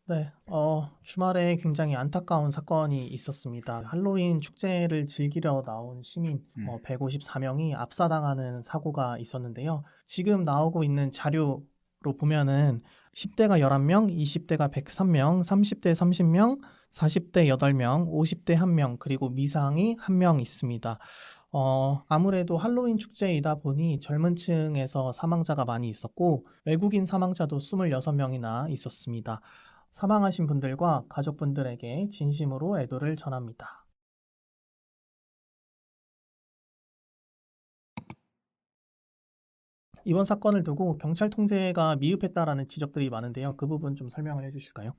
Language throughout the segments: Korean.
네. 주말에 굉장히 안타까운 사건이 있었습니다. 할로윈 축제를 즐기러 나온 시민 음. 154명이 압사당하는 사고가 있었는데요. 지금 나오고 있는 자료로 보면은 10 대가 11명, 20 대가 103명, 30대 30명, 40대 8명, 50대 1명, 그리고 미상이 1명 있습니다. 아무래도 할로윈 축제이다 보니 젊은 층에서 사망자가 많이 있었고 외국인 사망자도 26명이나 있었습니다. 사망하신 분들과 가족분들에게 진심으로 애도를 전합니다. 이번 사건을 두고 경찰 통제가 미흡했다라는 지적들이 많은데요. 그 부분 좀 설명을 해주실까요?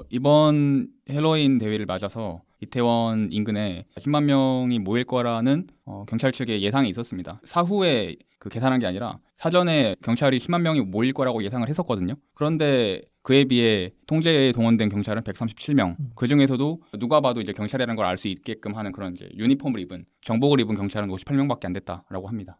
이번 헬로윈 대회를 맞아서 이태원 인근에 10만 명이 모일 거라는 경찰 측의 예상이 있었습니다. 사후에 그 계산한 게 아니라 사전에 경찰이 10만 명이 모일 거라고 예상을 했었거든요. 그런데 그에 비해 통제에 동원된 경찰은 137명. 음. 그 중에서도 누가 봐도 이제 경찰이라는 걸 알 수 있게끔 하는 그런 이제 유니폼을 입은 정복을 입은 경찰은 58명밖에 안 됐다라고 합니다.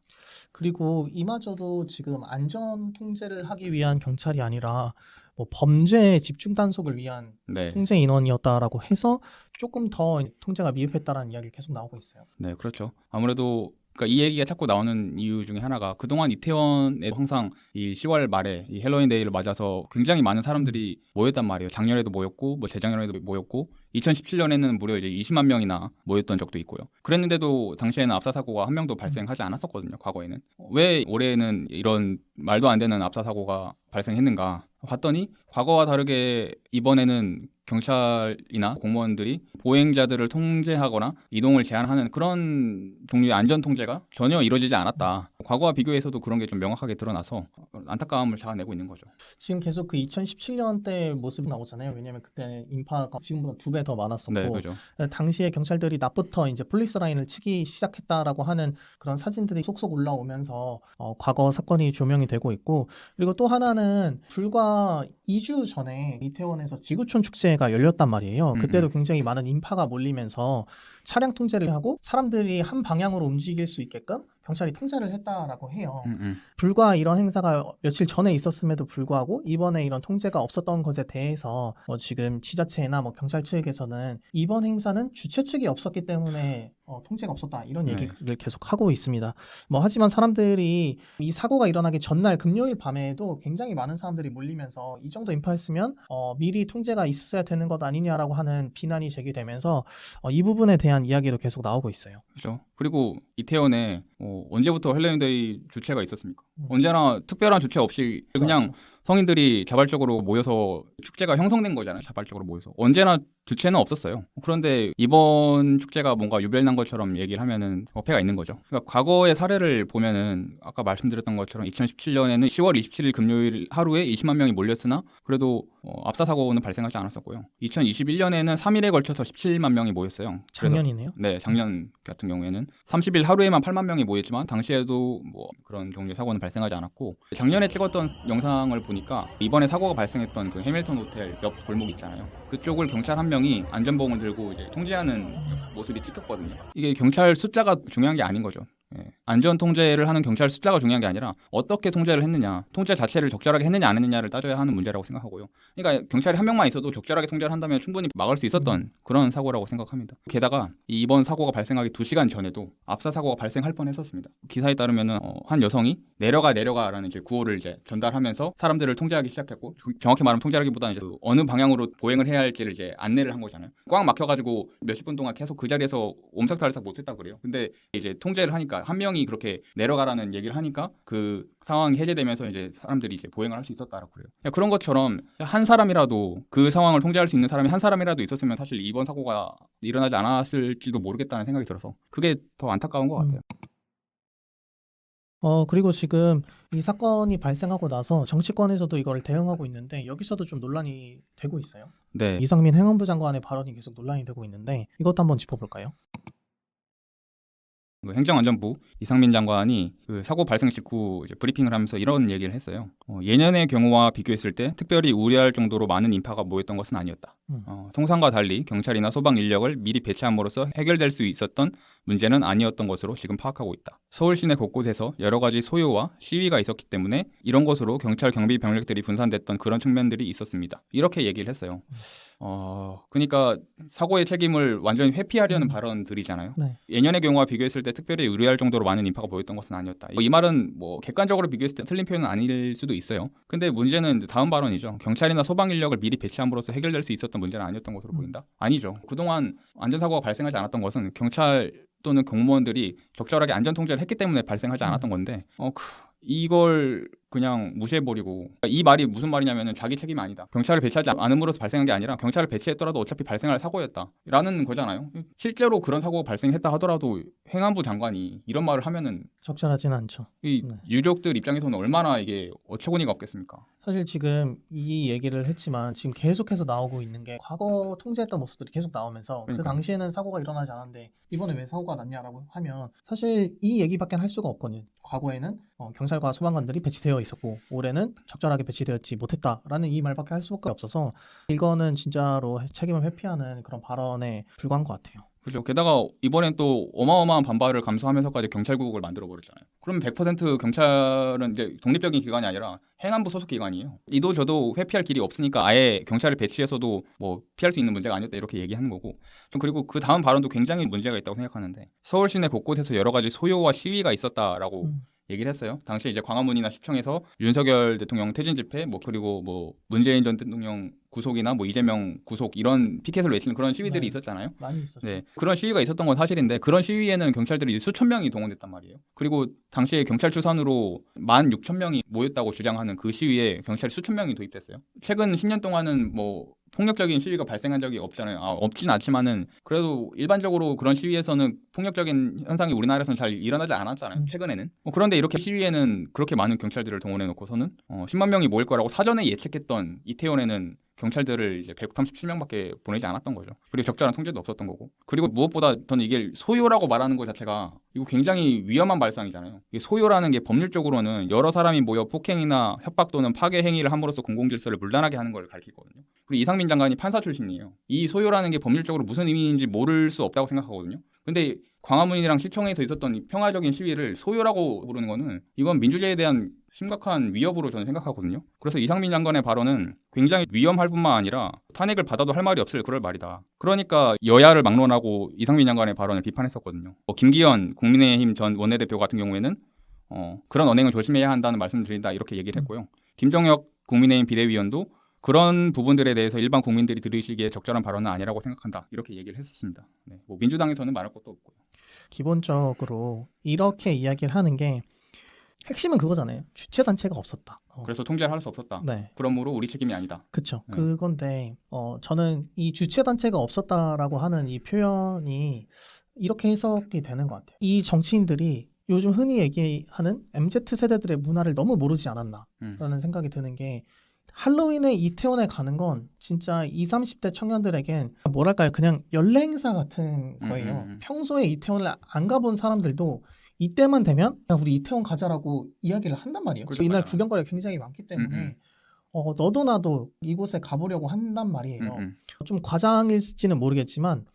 그리고 이마저도 지금 안전 통제를 하기 위한 경찰이 아니라 뭐 범죄 집중 단속을 위한 네. 통제 인원이었다라고 해서 조금 더 통제가 미흡했다라는 이야기가 계속 나오고 있어요. 네, 그렇죠. 아무래도 그러니까 이 얘기가 자꾸 나오는 이유 중에 하나가 그동안 이태원에 항상 이 10월 말에 이 헬로윈 데이를 맞아서 굉장히 많은 사람들이 모였단 말이에요. 작년에도 모였고 뭐 재작년에도 모였고 2017년에는 무려 이제 20만 명이나 모였던 적도 있고요. 그랬는데도 당시에는 압사 사고가 한 명도 발생하지 않았었거든요. 과거에는. 왜 올해는 이런 말도 안 되는 압사 사고가 발생했는가 봤더니 과거와 다르게 이번에는 경찰이나 공무원들이 보행자들을 통제하거나 이동을 제한하는 그런 종류의 안전 통제가 전혀 이루어지지 않았다. 과거와 비교해서도 그런 게 좀 명확하게 드러나서 안타까움을 자아내고 있는 거죠. 지금 계속 그 2017년 때 모습이 나오잖아요. 왜냐면 그때 인파가 지금보다 2배 더 네, 많았었고 그죠. 당시에 경찰들이 낮부터 이제 폴리스 라인을 치기 시작했다라고 하는 그런 사진들이 속속 올라오면서 과거 사건이 조명이 되고 있고, 그리고 또 하나는 불과 2주 전에 이태원에서 지구촌 축제가 열렸단 말이에요. 그때도 굉장히 많은 인파가 몰리면서 차량 통제를 하고 사람들이 한 방향으로 움직일 수 있게끔 경찰이 통제를 했다라고 해요. 불과 이런 행사가 며칠 전에 있었음에도 불구하고 이번에 이런 통제가 없었던 것에 대해서 지금 지자체나 경찰 측에서는 이번 행사는 주최 측이 없었기 때문에 통제가 없었다 이런 네. 얘기를 계속 하고 있습니다. 하지만 사람들이 이 사고가 일어나기 전날 금요일 밤에도 굉장히 많은 사람들이 몰리면서 이 정도 인파였으면 미리 통제가 있었어야 되는 것 아니냐라고 하는 비난이 제기되면서 이 부분에 대한 이야기도 계속 나오고 있어요. 그렇죠. 그리고 이태원에 언제부터 헬로윈데이 주최가 있었습니까? 음. 언제나 특별한 주최 없이 그냥 그렇죠. 성인들이 자발적으로 모여서 축제가 형성된 거잖아요. 자발적으로 모여서. 언제나 주체는 없었어요. 그런데 이번 축제가 뭔가 유별난 것처럼 얘기를 하면은 어폐가 있는 거죠. 그러니까 과거의 사례를 보면은 아까 말씀드렸던 것처럼 2017년에는 10월 27일 금요일 하루에 20만 명이 몰렸으나 그래도 압사 사고는 발생하지 않았었고요. 2021년에는 3일에 걸쳐서 17만 명이 모였어요. 그래서 작년이네요. 네, 작년 같은 경우에는 30일 하루에만 8만 명이 모였지만 당시에도 뭐 그런 종류의 사고는 발생하지 않았고 작년에 찍었던 영상을 보니까 이번에 사고가 발생했던 그 해밀턴 호텔 옆 골목 있잖아요. 그쪽을 경찰 한 명이 안전봉을 들고 이제 통제하는 모습이 찍혔거든요. 이게 경찰 숫자가 중요한 게 아닌 거죠. 예. 안전 통제를 하는 경찰 숫자가 중요한 게 아니라 어떻게 통제를 했느냐, 통제 자체를 적절하게 했느냐 안 했느냐를 따져야 하는 문제라고 생각하고요. 그러니까 경찰이 한 명만 있어도 적절하게 통제를 한다면 충분히 막을 수 있었던 그런 사고라고 생각합니다. 게다가 이번 사고가 발생하기 2시간 전에도 압사 사고가 발생할 뻔했었습니다. 기사에 따르면은 한 여성이 내려가라는 이제 구호를 이제 전달하면서 사람들을 통제하기 시작했고, 정확히 말하면 통제하기보다는 이제 어느 방향으로 보행을 해야 할지를 이제 안내를 한 거잖아요. 꽉 막혀가지고 몇십 분 동안 계속 그 자리에서 옴삭달싹 못했다 그래요. 근데 이제 통제를 하니까 한 명이 그렇게 내려가라는 얘기를 하니까 그 상황이 해제되면서 이제 사람들이 이제 보행을 할 수 있었다라고 그래요. 그런 것처럼 한 사람이라도 그 상황을 통제할 수 있는 사람이 한 사람이라도 있었으면 사실 이번 사고가 일어나지 않았을지도 모르겠다는 생각이 들어서 그게 더 안타까운 것 같아요. 그리고 지금 이 사건이 발생하고 나서 정치권에서도 이걸 대응하고 있는데 여기서도 좀 논란이 되고 있어요. 네. 이상민 행안부 장관의 발언이 계속 논란이 되고 있는데 이것도 한번 짚어볼까요? 그 행정안전부 이상민 장관이 그 사고 발생 직후 이제 브리핑을 하면서 이런 얘기를 했어요. 예년의 경우와 비교했을 때 특별히 우려할 정도로 많은 인파가 모였던 것은 아니었다. 음. 통상과 달리 경찰이나 소방 인력을 미리 배치함으로써 해결될 수 있었던 문제는 아니었던 것으로 지금 파악하고 있다. 서울 시내 곳곳에서 여러 가지 소요와 시위가 있었기 때문에 이런 것으로 경찰 경비 병력들이 분산됐던 그런 측면들이 있었습니다. 이렇게 얘기를 했어요. 그러니까 사고의 책임을 완전히 회피하려는 발언들이잖아요. 네. 예년의 경우와 비교했을 때 특별히 의뢰할 정도로 많은 인파가 보였던 것은 아니었다. 이 말은 뭐 객관적으로 비교했을 때 틀린 표현은 아닐 수도 있어요. 근데 문제는 다음 발언이죠. 경찰이나 소방 인력을 미리 배치함으로써 해결될 수 있었던 문제는 아니었던 것으로 보인다. 아니죠. 그동안 안전사고가 발생하지 않았던 것은 경찰 또는 공무원들이 적절하게 안전 통제를 했기 때문에 발생하지 않았던 건데 이걸 그냥 무시해버리고, 이 말이 무슨 말이냐면은 자기 책임이 아니다, 경찰을 배치하지 않음으로써 발생한 게 아니라 경찰을 배치했더라도 어차피 발생할 사고였다 라는 거잖아요. 실제로 그런 사고가 발생했다 하더라도 행안부 장관이 이런 말을 하면은 적절하진 않죠. 이 네. 유족들 입장에서는 얼마나 이게 어처구니가 없겠습니까? 사실 지금 이 얘기를 했지만 지금 계속해서 나오고 있는 게 과거 통제했던 모습들이 계속 나오면서 그 그러니까요. 당시에는 사고가 일어나지 않았는데 이번에 왜 사고가 났냐라고 하면 사실 이 얘기밖에 할 수가 없거든요. 과거에는 경찰과 소방관들이 배치되어 있었고 올해는 적절하게 배치되었지 못했다라는 이 말밖에 할 수밖에 없어서 이거는 진짜로 책임을 회피하는 그런 발언에 불과한 것 같아요. 그죠. 게다가 이번엔 또 어마어마한 반발을 감수하면서까지 경찰국을 만들어 버렸잖아요. 그러면 100% 경찰은 이제 독립적인 기관이 아니라 행안부 소속 기관이에요. 이도 저도 회피할 길이 없으니까 아예 경찰을 배치해서도 뭐 피할 수 있는 문제가 아니었다 이렇게 얘기하는 거고. 좀 그리고 그 다음 발언도 굉장히 문제가 있다고 생각하는데, 서울 시내 곳곳에서 여러 가지 소요와 시위가 있었다라고 얘기를 했어요. 당시 이제 광화문이나 시청에서 윤석열 대통령 퇴진 집회, 그리고 문재인 전 대통령 구속이나 이재명 구속 이런 피켓을 외치는 그런 시위들이 네. 있었잖아요. 많이 있었죠. 네, 그런 시위가 있었던 건 사실인데 그런 시위에는 경찰들이 수천 명이 동원됐단 말이에요. 그리고 당시에 경찰 추산으로 16,000명이 모였다고 주장하는 그 시위에 경찰이 수천 명이 도입됐어요. 최근 10년 동안은 폭력적인 시위가 발생한 적이 없잖아요. 없진 않지만은 그래도 일반적으로 그런 시위에서는 폭력적인 현상이 우리나라에서는 잘 일어나지 않았잖아요. 최근에는. 그런데 이렇게 시위에는 그렇게 많은 경찰들을 동원해 놓고서는 10만 명이 모일 거라고 사전에 예측했던 이태원에는 경찰들을 이제 137명밖에 보내지 않았던 거죠. 그리고 적절한 통제도 없었던 거고. 그리고 무엇보다 저는 이게 소요라고 말하는 것 자체가 이거 굉장히 위험한 발상이잖아요. 이게 소요라는 게 법률적으로는 여러 사람이 모여 폭행이나 협박 또는 파괴 행위를 함으로써 공공질서를 문란하게 하는 걸 가리키거든요. 그리고 이상민 장관이 판사 출신이에요. 이 소요라는 게 법률적으로 무슨 의미인지 모를 수 없다고 생각하거든요. 근데 광화문이랑 시청에서 있었던 이 평화적인 시위를 소요라고 부르는 거는 이건 민주주의에 대한 심각한 위협으로 저는 생각하거든요. 그래서 이상민 장관의 발언은 굉장히 위험할 뿐만 아니라 탄핵을 받아도 할 말이 없을 그럴 말이다. 그러니까 여야를 막론하고 이상민 장관의 발언을 비판했었거든요. 김기현 국민의힘 전 원내대표 같은 경우에는 그런 언행을 조심해야 한다는 말씀을 드린다 이렇게 얘기를 했고요. 김정혁 국민의힘 비대위원도 그런 부분들에 대해서 일반 국민들이 들으시기에 적절한 발언은 아니라고 생각한다 이렇게 얘기를 했었습니다. 네, 민주당에서는 말할 것도 없고요. 기본적으로 이렇게 이야기를 하는 게 핵심은 그거잖아요. 주체 단체가 없었다. 그래서 통제를 할 수 없었다. 네. 그러므로 우리 책임이 아니다. 그렇죠. 그건데 저는 이 주체 단체가 없었다라고 하는 이 표현이 이렇게 해석이 되는 것 같아요. 이 정치인들이 요즘 흔히 얘기하는 MZ 세대들의 문화를 너무 모르지 않았나라는 생각이 드는 게, 할로윈에 이태원에 가는 건 진짜 20, 30대 청년들에겐 뭐랄까요, 그냥 연례 행사 같은 거예요. 평소에 이태원을 안 가본 사람들도 이때만 되면 야, 우리 이태원 가자라고 이야기를 한단 말이에요. 그렇죠, 이날 맞아요. 구경거리가 굉장히 많기 때문에 너도 나도 이곳에 가보려고 한단 말이에요. 좀 과장일지는 모르겠지만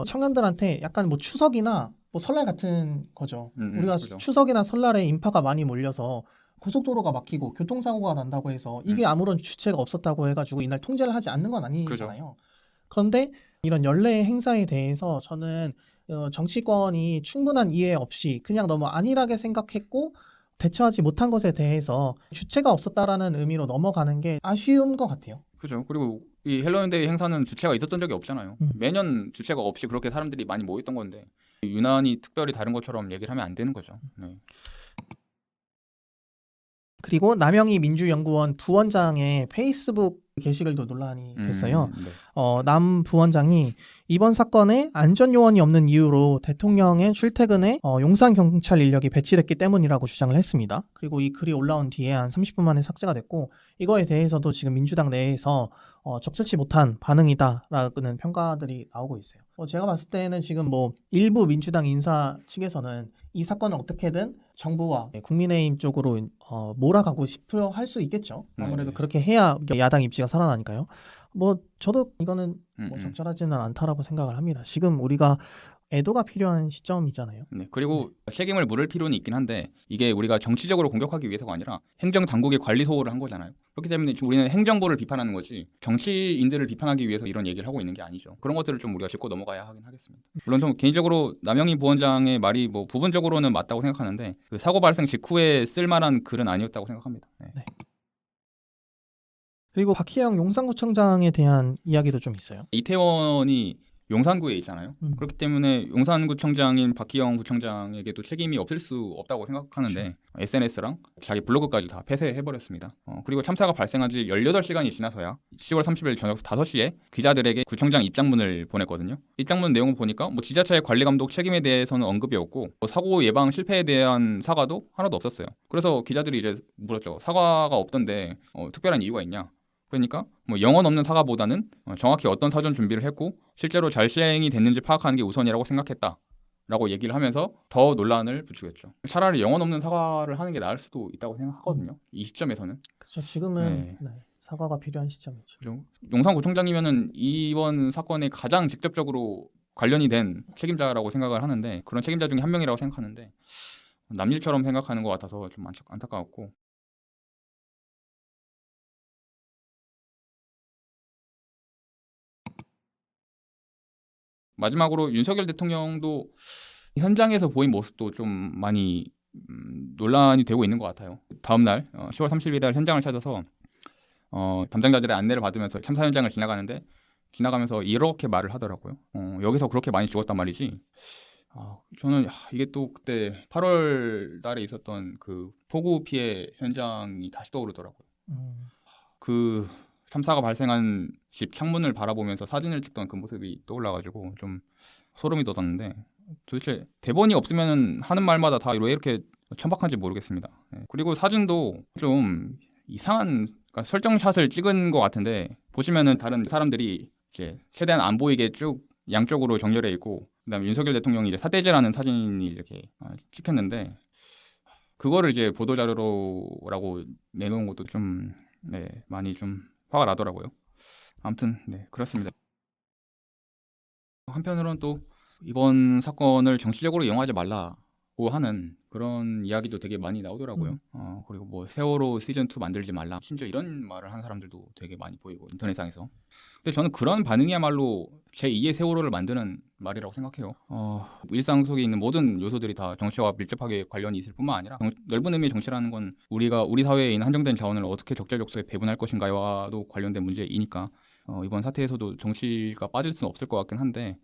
청년들한테 약간 추석이나 설날 같은 거죠. 우리가 그렇죠. 추석이나 설날에 인파가 많이 몰려서 고속도로가 막히고 교통사고가 난다고 해서 이게 아무런 주체가 없었다고 해가지고 이날 통제를 하지 않는 건 아니잖아요. 그렇죠. 그런데 이런 연례 행사에 대해서 저는 정치권이 충분한 이해 없이 그냥 너무 안일하게 생각했고 대처하지 못한 것에 대해서 주체가 없었다라는 의미로 넘어가는 게 아쉬운 것 같아요. 그죠. 그리고 이 헬로윈데이 행사는 주체가 있었던 적이 없잖아요. 매년 주체가 없이 그렇게 사람들이 많이 모였던 건데 유난히 특별히 다른 것처럼 얘기를 하면 안 되는 거죠. 네. 그리고 남영희 민주연구원 부원장의 페이스북 게시글도 논란이 됐어요. 네. 남 부원장이 이번 사건에 안전요원이 없는 이유로 대통령의 출퇴근에 용산 경찰 인력이 배치됐기 때문이라고 주장을 했습니다. 그리고 이 글이 올라온 뒤에 한 30분 만에 삭제가 됐고, 이거에 대해서도 지금 민주당 내에서 적절치 못한 반응이다라는 평가들이 나오고 있어요. 제가 봤을 때는 지금 일부 민주당 인사 측에서는 이 사건을 어떻게든 정부와 국민의힘 쪽으로 몰아가고 싶어 할 수 있겠죠. 아무래도 그렇게 해야 야당 입지가 살아나니까요. 저도 이거는 적절하지는 않다라고 생각을 합니다. 지금 우리가 애도가 필요한 시점이잖아요. 네, 그리고 책임을 물을 필요는 있긴 한데 이게 우리가 정치적으로 공격하기 위해서가 아니라 행정 당국의 관리 소홀을 한 거잖아요. 그렇기 때문에 지금 우리는 행정부를 비판하는 거지 정치인들을 비판하기 위해서 이런 얘기를 하고 있는 게 아니죠. 그런 것들을 좀 우리가 짚고 넘어가야 하긴 하겠습니다. 물론 좀 개인적으로 남영희 부원장의 말이 뭐 부분적으로는 맞다고 생각하는데 그 사고 발생 직후에 쓸만한 글은 아니었다고 생각합니다. 네. 네. 그리고 박희영 용산구청장에 대한 이야기도 좀 있어요. 이태원이 용산구에 있잖아요. 음. 그렇기 때문에 용산구청장인 박희영 구청장에게도 책임이 없을 수 없다고 생각하는데 그렇죠. SNS랑 자기 블로그까지 다 폐쇄해버렸습니다. 그리고 참사가 발생한 지 18시간이 지나서야 10월 30일 저녁 5시에 기자들에게 구청장 입장문을 보냈거든요. 입장문 내용을 보니까 뭐 지자체의 관리감독 책임에 대해서는 언급이 없고 뭐 사고 예방 실패에 대한 사과도 하나도 없었어요. 그래서 기자들이 이제 물었죠. 사과가 없던데 특별한 이유가 있냐? 그러니까 뭐 영혼 없는 사과보다는 정확히 어떤 사전 준비를 했고 실제로 잘 시행이 됐는지 파악하는 게 우선이라고 생각했다라고 얘기를 하면서 더 논란을 부추겼죠. 차라리 영혼 없는 사과를 하는 게 나을 수도 있다고 생각하거든요. 이 시점에서는. 그렇죠. 지금은 네. 네, 사과가 필요한 시점이죠. 그죠? 용산구청장이면은 이번 사건에 가장 직접적으로 관련이 된 책임자라고 생각을 하는데 그런 책임자 중에 한 명이라고 생각하는데 남일처럼 생각하는 것 같아서 좀 안타까웠고. 마지막으로 윤석열 대통령도 현장에서 보인 모습도 좀 많이 논란이 되고 있는 것 같아요. 다음 날 10월 30일 현장을 찾아서 담당자들의 안내를 받으면서 참사 현장을 지나가면서 이렇게 말을 하더라고요. 여기서 그렇게 많이 죽었단 말이지. 저는 이게 또 그때 8월 달에 있었던 그 폭우 피해 현장이 다시 떠오르더라고요. 그 참사가 발생한 집 창문을 바라보면서 사진을 찍던 그 모습이 떠올라가지고 좀 소름이 돋았는데 도대체 대본이 없으면 하는 말마다 다 왜 이렇게 천박한지 모르겠습니다. 네. 그리고 사진도 좀 이상한 그러니까 설정샷을 찍은 것 같은데 보시면은 다른 사람들이 이제 최대한 안 보이게 쭉 양쪽으로 정렬해 있고 그다음에 윤석열 대통령이 이제 사대질하는 사진이 이렇게 찍혔는데 그거를 이제 보도자료라고 내놓은 것도 좀 많이 좀 화가 나더라고요. 아무튼 네 그렇습니다. 한편으로는 또 이번 사건을 정치적으로 이용하지 말라고 하는 그런 이야기도 되게 많이 나오더라고요. 그리고 뭐 세월호 시즌 2 만들지 말라. 심지어 이런 말을 하는 사람들도 되게 많이 보이고 인터넷상에서. 근데 저는 그런 반응이야말로 제2의 세월호를 만드는 말이라고 생각해요. 일상 속에 있는 모든 요소들이 다 정치와 밀접하게 관련이 있을 뿐만 아니라 넓은 의미의 정치라는 건 우리가 우리 사회에 있는 한정된 자원을 어떻게 적절적소에 배분할 것인가와도 관련된 문제이니까 이번 사태에서도 정치가 빠질 수는 없을 것 같긴 한데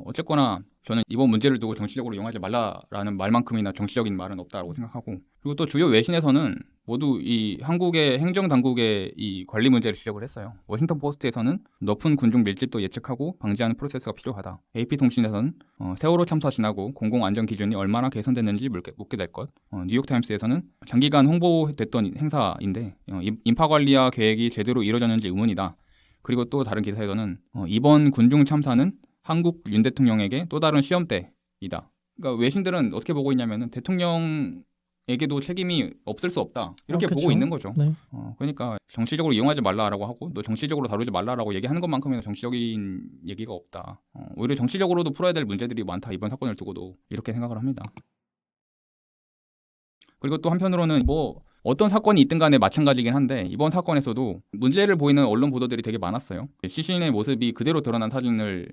어쨌거나 저는 이번 문제를 두고 정치적으로 이용하지 말라라는 말만큼이나 정치적인 말은 없다고 생각하고 그리고 또 주요 외신에서는 모두 이 한국의 행정당국의 이 관리 문제를 지적을 했어요. 워싱턴 포스트에서는 높은 군중 밀집도 예측하고 방지하는 프로세스가 필요하다. AP통신에서는 세월호 참사 지나고 공공안전 기준이 얼마나 개선됐는지 묻게 될 것. 뉴욕타임스에서는 장기간 홍보됐던 행사인데 인파 관리와 계획이 제대로 이루어졌는지 의문이다. 그리고 또 다른 기사에서는 이번 군중 참사는 한국 윤 대통령에게 또 다른 시험대이다. 그러니까 외신들은 어떻게 보고 있냐면은 대통령에게도 책임이 없을 수 없다. 이렇게 보고 그쵸? 있는 거죠. 네. 그러니까 정치적으로 이용하지 말라라고 하고 또 정치적으로 다루지 말라라고 얘기하는 것만큼이나 정치적인 얘기가 없다. 오히려 정치적으로도 풀어야 될 문제들이 많다. 이번 사건을 두고도 이렇게 생각을 합니다. 그리고 또 한편으로는 뭐 어떤 사건이 있든 간에 마찬가지긴 한데 이번 사건에서도 문제를 보이는 언론 보도들이 되게 많았어요. 시신의 모습이 그대로 드러난 사진을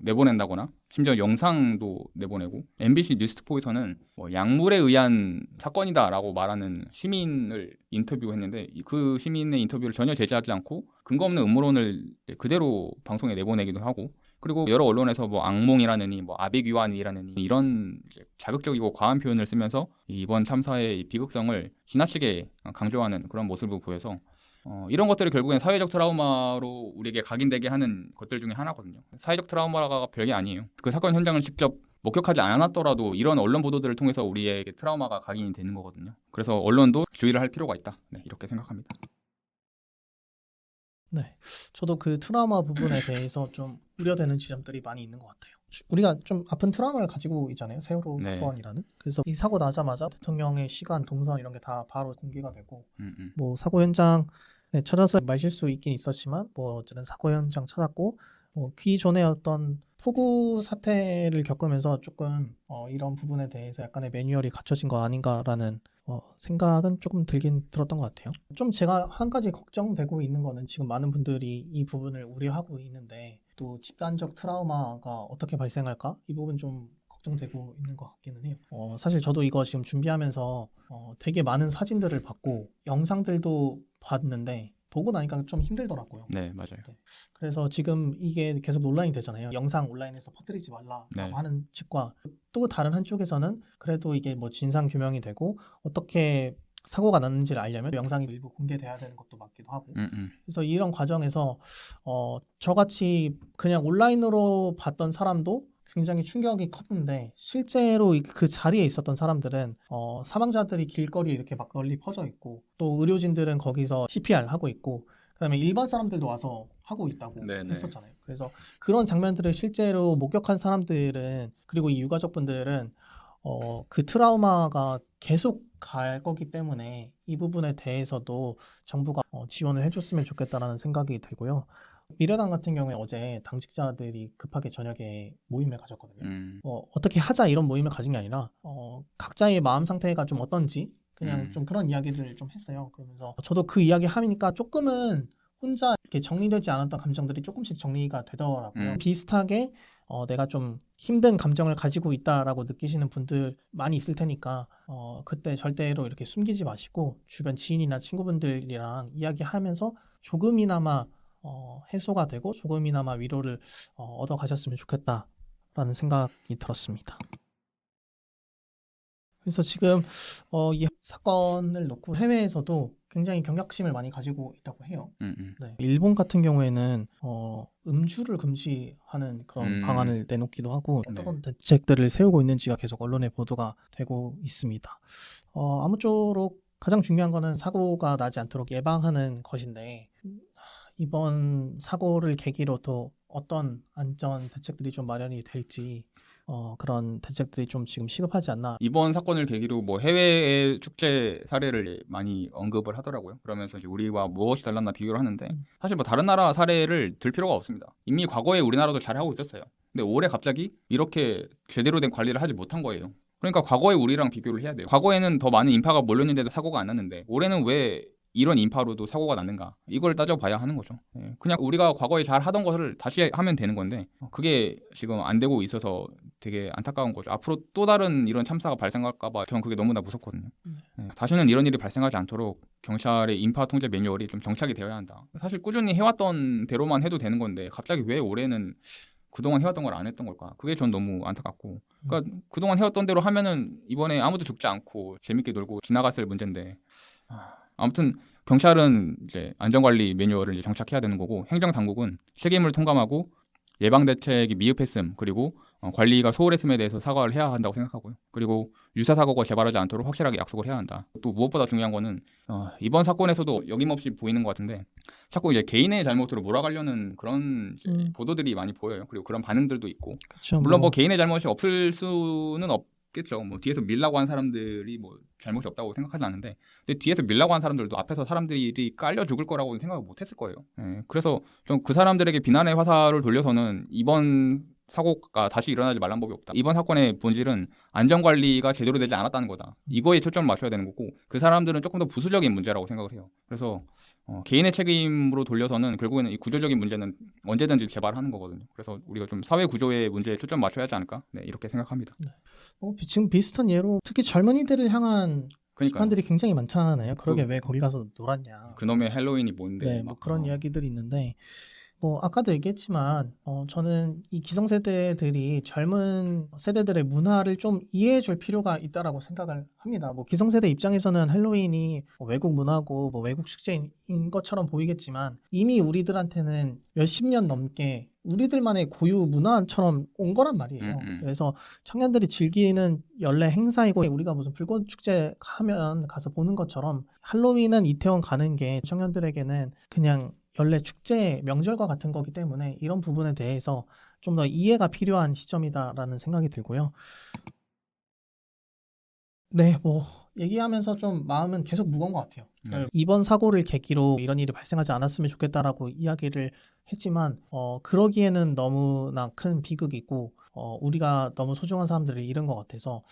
내보낸다거나 심지어 영상도 내보내고 MBC 뉴스포에서는 뭐 약물에 의한 사건이다라고 말하는 시민을 인터뷰했는데 그 시민의 인터뷰를 전혀 제지하지 않고 근거 없는 음모론을 그대로 방송에 내보내기도 하고 그리고 여러 언론에서 뭐 악몽이라느니 뭐 아비규환이라느니 이런 자극적이고 과한 표현을 쓰면서 이번 참사의 비극성을 지나치게 강조하는 그런 모습을 보여서 이런 것들이 결국엔 사회적 트라우마로 우리에게 각인되게 하는 것들 중에 하나거든요. 사회적 트라우마가 별게 아니에요. 그 사건 현장을 직접 목격하지 않았더라도 이런 언론 보도들을 통해서 우리에게 트라우마가 각인이 되는 거거든요. 그래서 언론도 주의를 할 필요가 있다. 네, 이렇게 생각합니다. 네, 저도 그 트라우마 부분에 대해서 좀 우려되는 지점들이 많이 있는 것 같아요. 우리가 좀 아픈 트라우마를 가지고 있잖아요. 세월호 네. 사건이라는. 그래서 이 사고 나자마자 대통령의 시간, 동선 이런 게 다 바로 공개가 되고 뭐 사고 현장 찾아서 말실수 있긴 있었지만 뭐 어쨌든 사고 현장 찾았고 뭐 기존의 어떤 폭우 사태를 겪으면서 조금 이런 부분에 대해서 약간의 매뉴얼이 갖춰진 거 아닌가라는 생각은 조금 들긴 들었던 것 같아요. 좀 제가 한 가지 걱정되고 있는 거는 지금 많은 분들이 이 부분을 우려하고 있는데 또 집단적 트라우마가 어떻게 발생할까? 이 부분 좀 걱정되고 있는 것 같기는 해요. 사실 저도 이거 지금 준비하면서 되게 많은 사진들을 봤고 영상들도 봤는데 보고 나니까 좀 힘들더라고요. 네, 맞아요. 그래서 지금 이게 계속 논란이 되잖아요. 영상 온라인에서 퍼뜨리지 말라라고 네. 하는 측과 또 다른 한쪽에서는 그래도 이게 뭐 진상 규명이 되고 어떻게 사고가 났는지를 알려면 영상이 일부 공개돼야 되는 것도 맞기도 하고. 그래서 이런 과정에서 저같이 그냥 온라인으로 봤던 사람도 굉장히 충격이 컸는데 실제로 그 자리에 있었던 사람들은 사망자들이 길거리에 이렇게 막 널리 퍼져 있고 또 의료진들은 거기서 CPR 하고 있고 그다음에 일반 사람들도 와서 하고 있다고 네네. 했었잖아요. 그래서 그런 장면들을 실제로 목격한 사람들은 그리고 이 유가족분들은 그 트라우마가 계속 갈 거기 때문에 이 부분에 대해서도 정부가 지원을 해줬으면 좋겠다라는 생각이 들고요. 미래당 같은 경우에 어제 당직자들이 급하게 저녁에 모임을 가졌거든요. 어떻게 하자 이런 모임을 가진 게 아니라 각자의 마음 상태가 좀 어떤지 그냥 좀 그런 이야기를 좀 했어요. 그러면서 저도 그 이야기 하니까 조금은 혼자 이렇게 정리되지 않았던 감정들이 조금씩 정리가 되더라고요. 비슷하게 내가 좀 힘든 감정을 가지고 있다라고 느끼시는 분들 많이 있을 테니까 그때 절대로 이렇게 숨기지 마시고 주변 지인이나 친구분들이랑 이야기하면서 조금이나마 해소가 되고 조금이나마 위로를 얻어 가셨으면 좋겠다라는 생각이 들었습니다. 그래서 지금 이 사건을 놓고 해외에서도 굉장히 경각심을 많이 가지고 있다고 해요. 네. 일본 같은 경우에는 음주를 금지하는 그런 방안을 내놓기도 하고 어떤 대책들을 세우고 있는지가 계속 언론에 보도가 되고 있습니다. 아무쪼록 가장 중요한 거는 사고가 나지 않도록 예방하는 것인데 이번 사고를 계기로 또 어떤 안전 대책들이 좀 마련이 될지 그런 대책들이 좀 지금 시급하지 않나. 이번 사건을 계기로 뭐 해외의 축제 사례를 많이 언급을 하더라고요. 그러면서 이제 우리와 무엇이 달랐나 비교를 하는데 사실 뭐 다른 나라 사례를 들 필요가 없습니다. 이미 과거에 우리나라도 잘 하고 있었어요. 근데 올해 갑자기 이렇게 제대로 된 관리를 하지 못한 거예요. 그러니까 과거의 우리랑 비교를 해야 돼요. 과거에는 더 많은 인파가 몰렸는데도 사고가 안 났는데 올해는 왜 이런 인파로도 사고가 났는가 이걸 따져봐야 하는 거죠. 그냥 우리가 과거에 잘 하던 것을 다시 하면 되는 건데 그게 지금 안 되고 있어서 되게 안타까운 거죠. 앞으로 또 다른 이런 참사가 발생할까 봐 저는 그게 너무나 무섭거든요. 다시는 이런 일이 발생하지 않도록 경찰의 인파 통제 매뉴얼이 좀 정착이 되어야 한다. 사실 꾸준히 해왔던 대로만 해도 되는 건데 갑자기 왜 올해는 그동안 해왔던 걸 안 했던 걸까? 그게 전 너무 안타깝고 그러니까 그동안 해왔던 대로 하면은 이번에 아무도 죽지 않고 재밌게 놀고 지나갔을 문제인데 아무튼 경찰은 이제 안전관리 매뉴얼을 이제 정착해야 되는 거고 행정당국은 책임을 통감하고 예방 대책이 미흡했음 그리고 관리가 소홀했음에 대해서 사과를 해야 한다고 생각하고요. 그리고 유사 사고가 재발하지 않도록 확실하게 약속을 해야 한다. 또 무엇보다 중요한 거는 이번 사건에서도 여김없이 보이는 것 같은데 자꾸 이제 개인의 잘못으로 몰아가려는 그런 이제 보도들이 많이 보여요. 그리고 그런 반응들도 있고 그쵸, 물론 뭐 개인의 잘못이 없을 수는 없겠죠. 뭐 뒤에서 밀라고 한 사람들이 뭐 잘못이 없다고 생각하지 않는데 근데 뒤에서 밀라고 한 사람들도 앞에서 사람들이 깔려 죽을 거라고는 생각을 못했을 거예요. 그래서 좀 그 사람들에게 비난의 화살을 돌려서는 이번 사고가 다시 일어나지 말란 법이 없다. 이번 사건의 본질은 안전관리가 제대로 되지 않았다는 거다. 이거에 초점을 맞춰야 되는 거고 그 사람들은 조금 더 부수적인 문제라고 생각을 해요. 그래서 개인의 책임으로 돌려서는 결국에는 이 구조적인 문제는 언제든지 재발하는 거거든요. 그래서 우리가 좀 사회 구조의 문제에 초점 맞춰야 하지 않을까? 네, 이렇게 생각합니다. 지금 비슷한 예로 특히 젊은이들을 향한 그러니까요. 비판들이 굉장히 많잖아요. 그러게 왜 거기 가서 놀았냐. 그놈의 헬로윈이 뭔데? 네, 뭐 그런 이야기들이 있는데 뭐 아까도 얘기했지만 저는 이 기성세대들이 젊은 세대들의 문화를 좀 이해해 줄 필요가 있다라고 생각을 합니다. 뭐 기성세대 입장에서는 헬로윈이 뭐 외국 문화고 뭐 외국 축제인 것처럼 보이겠지만 이미 우리들한테는 몇십 년 넘게 우리들만의 고유 문화처럼 온 거란 말이에요. 그래서 청년들이 즐기는 연례 행사이고 우리가 무슨 불꽃 축제 하면 가서 보는 것처럼 할로윈은 이태원 가는 게 청년들에게는 그냥 연례 축제 명절과 같은 거기 때문에 이런 부분에 대해서 좀 더 이해가 필요한 시점이다라는 생각이 들고요. 네, 뭐 얘기하면서 좀 마음은 계속 무거운 것 같아요. 네. 이번 사고를 계기로 이런 일이 발생하지 않았으면 좋겠다라고 이야기를 했지만 그러기에는 너무나 큰 비극이고 우리가 너무 소중한 사람들을 잃은 것 같아서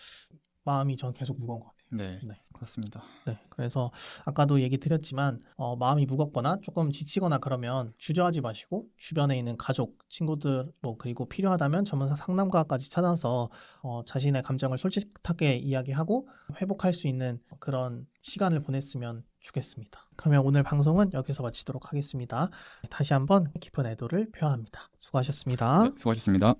마음이 전 계속 무거운 것 같아요. 네, 네. 그렇습니다. 네, 그래서 아까도 얘기 드렸지만 마음이 무겁거나 조금 지치거나 그러면 주저하지 마시고 주변에 있는 가족, 친구들 뭐 그리고 필요하다면 전문 상담가까지 찾아서 자신의 감정을 솔직하게 이야기하고 회복할 수 있는 그런 시간을 보냈으면 좋겠습니다. 그러면 오늘 방송은 여기서 마치도록 하겠습니다. 다시 한번 깊은 애도를 표합니다. 수고하셨습니다. 네, 수고하셨습니다.